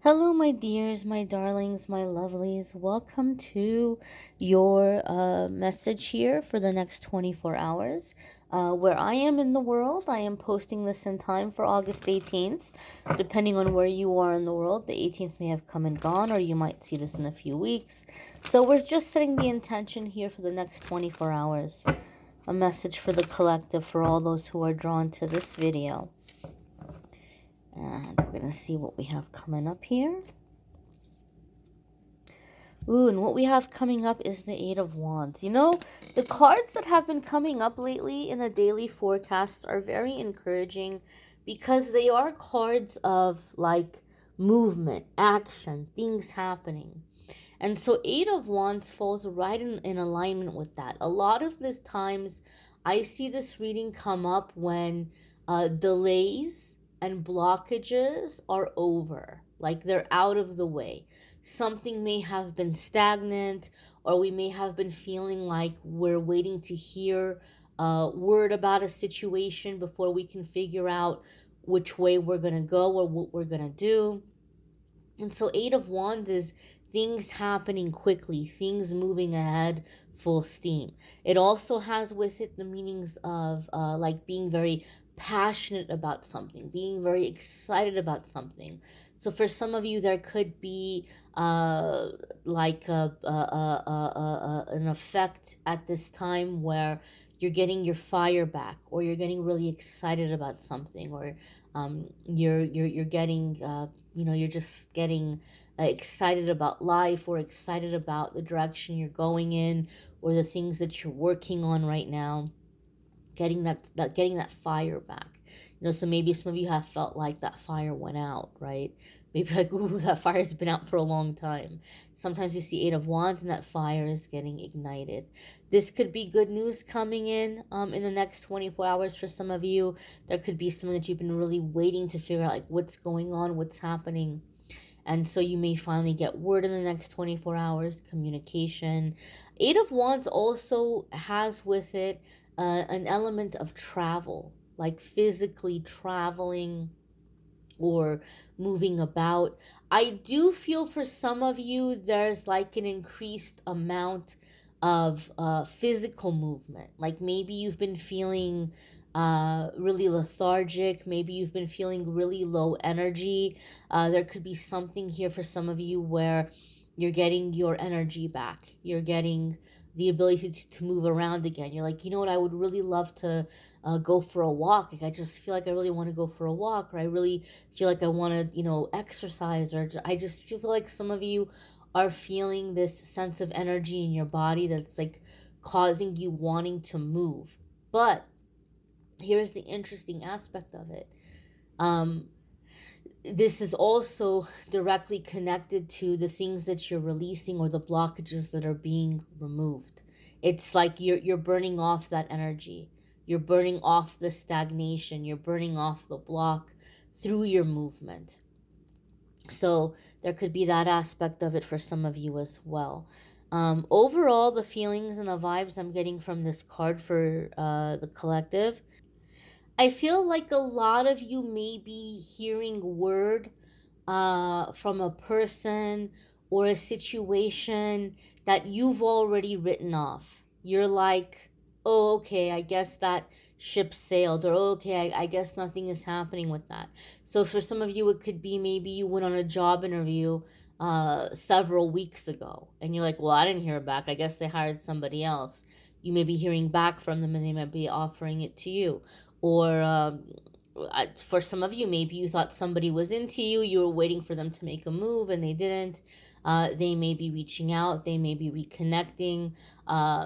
Hello, my dears, my darlings, my lovelies. Welcome to your message here for the next 24 hours. Where I am in the world, I am posting this in time for August 18th. Depending on where you are in the world, the 18th may have come and gone, or you might see this in a few weeks. So, we're just setting the intention here for the next 24 hours. A message for the collective, for all those who are drawn to this video. And we're going to see what we have coming up here. Ooh, and what we have coming up is the Eight of Wands. You know, the cards that have been coming up lately in the daily forecasts are very encouraging because they are cards of like movement, action, things happening. And so Eight of Wands falls right in alignment with that. A lot of the times I see this reading come up when delays and blockages are over, like they're out of the way. Something may have been stagnant, or we may have been feeling like we're waiting to hear a word about a situation before we can figure out which way we're going to go or what we're going to do. And so Eight of Wands is things happening quickly, things moving ahead full steam. It also has with it the meanings of like being very passionate about something, being very excited about something. So for some of you, there could be like an effect at this time where you're getting your fire back, or you're getting really excited about something, or you're getting you're just getting excited about life, or excited about the direction you're going in, or the things that you're working on right now, getting that fire back. So maybe some of you have felt like that fire went out, right? Maybe like, ooh, that fire's been out for a long time. Sometimes you see Eight of Wands and that fire is getting ignited. This could be good news coming in the next 24 hours for some of you. There could be something that you've been really waiting to figure out, like what's going on, what's happening. And so you may finally get word in the next 24 hours, communication. Eight of Wands also has with it an element of travel, like physically traveling or moving about. I do feel for some of you there's like an increased amount of physical movement. Like maybe you've been feeling really lethargic. Maybe you've been feeling really low energy. There could be something here for some of you where you're getting your energy back. You're getting the ability to move around again. You're like, you know what, I would really love to go for a walk. Like I just feel like I really want to go for a walk, or I really feel like I want to, exercise, or I just feel like some of you are feeling this sense of energy in your body that's like causing you wanting to move. But here's the interesting aspect of it. This is also directly connected to the things that you're releasing, or the blockages that are being removed. It's like you're burning off that energy. You're burning off the stagnation. You're burning off the block through your movement. So there could be that aspect of it for some of you as well. Overall, the feelings and the vibes I'm getting from this card for the collective, I feel like a lot of you may be hearing word from a person or a situation that you've already written off. You're like, oh, okay, I guess that ship sailed, or oh, okay, I guess nothing is happening with that. So for some of you, it could be maybe you went on a job interview several weeks ago, and you're like, well, I didn't hear back. I guess they hired somebody else. You may be hearing back from them, and they might be offering it to you. Or for some of you, maybe you thought somebody was into you. You were waiting for them to make a move and they didn't. They may be reaching out. They may be reconnecting.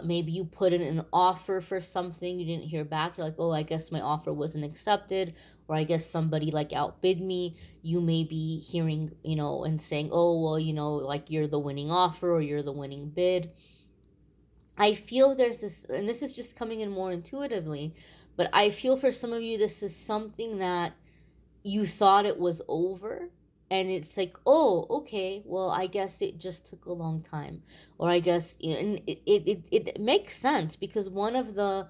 Maybe you put in an offer for something. You didn't hear back. You're like, oh, I guess my offer wasn't accepted. Or I guess somebody like outbid me. You may be hearing, and saying, oh, well, like you're the winning offer or you're the winning bid. I feel there's this, and this is just coming in more intuitively, but I feel for some of you, this is something that you thought it was over. And it's like, oh, okay, well, I guess it just took a long time. Or I guess, and it makes sense, because one of the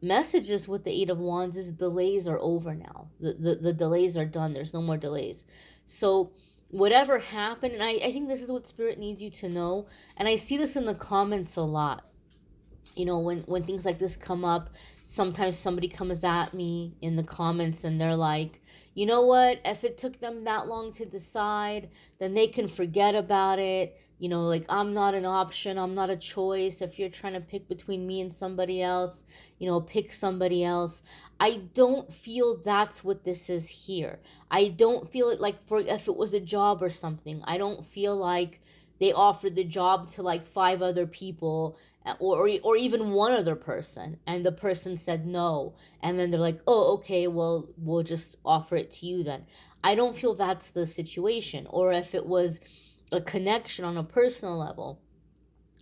messages with the Eight of Wands is delays are over now. The delays are done. There's no more delays. So whatever happened, and I think this is what spirit needs you to know, and I see this in the comments a lot. When things like this come up, sometimes somebody comes at me in the comments and they're like, you know what, if it took them that long to decide, then they can forget about it. Like, I'm not an option, I'm not a choice. If you're trying to pick between me and somebody else, pick somebody else. I don't feel that's what this is here. I don't feel it like, for if it was a job or something, I don't feel like they offered the job to like five other people, or even one other person, and the person said no, and then they're like, oh, okay, well, we'll just offer it to you then. I don't feel that's the situation. Or if it was a connection on a personal level,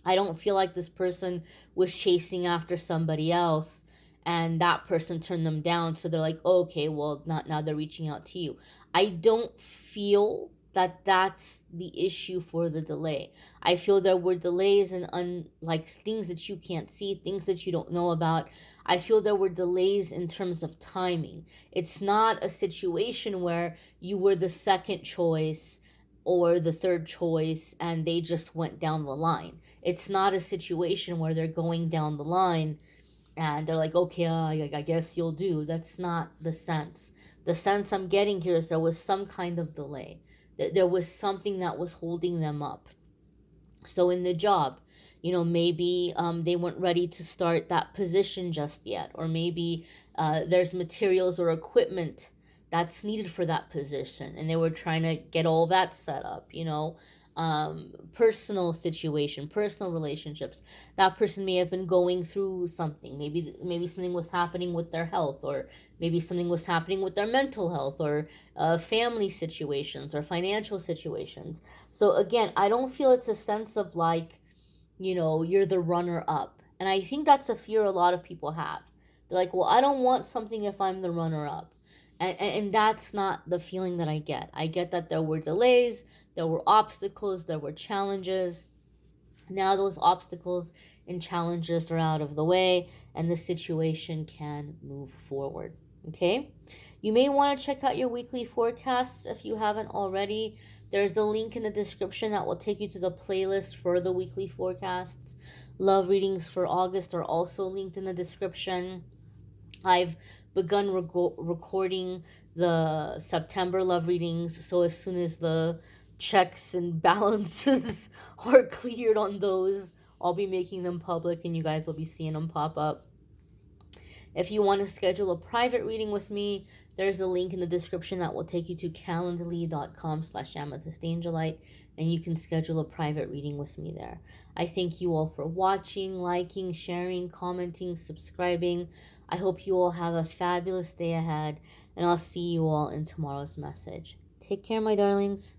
I don't feel like this person was chasing after somebody else and that person turned them down, so they're like, oh, okay, well, not now, they're reaching out to you. I don't feel that that's the issue for the delay. I feel there were delays and like things that you can't see, things that you don't know about. I feel there were delays in terms of timing. It's not a situation where you were the second choice or the third choice and they just went down the line. It's not a situation where they're going down the line and they're like, okay, I guess you'll do. That's not the sense. The sense I'm getting here is there was some kind of delay. There was something that was holding them up. So in the job, maybe they weren't ready to start that position just yet, or maybe there's materials or equipment that's needed for that position, and they were trying to get all that set up. Personal situation, personal relationships. That person may have been going through something. Maybe something was happening with their health, or maybe something was happening with their mental health, or family situations or financial situations. So again, I don't feel it's a sense of like, you're the runner up. And I think that's a fear a lot of people have. They're like, well, I don't want something if I'm the runner up. And that's not the feeling that I get. I get that there were delays, there were obstacles, there were challenges. Now those obstacles and challenges are out of the way, and the situation can move forward. Okay? You may want to check out your weekly forecasts if you haven't already. There's a link in the description that will take you to the playlist for the weekly forecasts. Love readings for August are also linked in the description. I've begun recording the September love readings, so as soon as the checks and balances are cleared on those, I'll be making them public and you guys will be seeing them pop up. If you want to schedule a private reading with me, there's a link in the description that will take you to calendly.com/amethystangelite, and you can schedule a private reading with me there. I thank you all for watching, liking, sharing, commenting, subscribing. I hope you all have a fabulous day ahead, and I'll see you all in tomorrow's message. Take care, my darlings.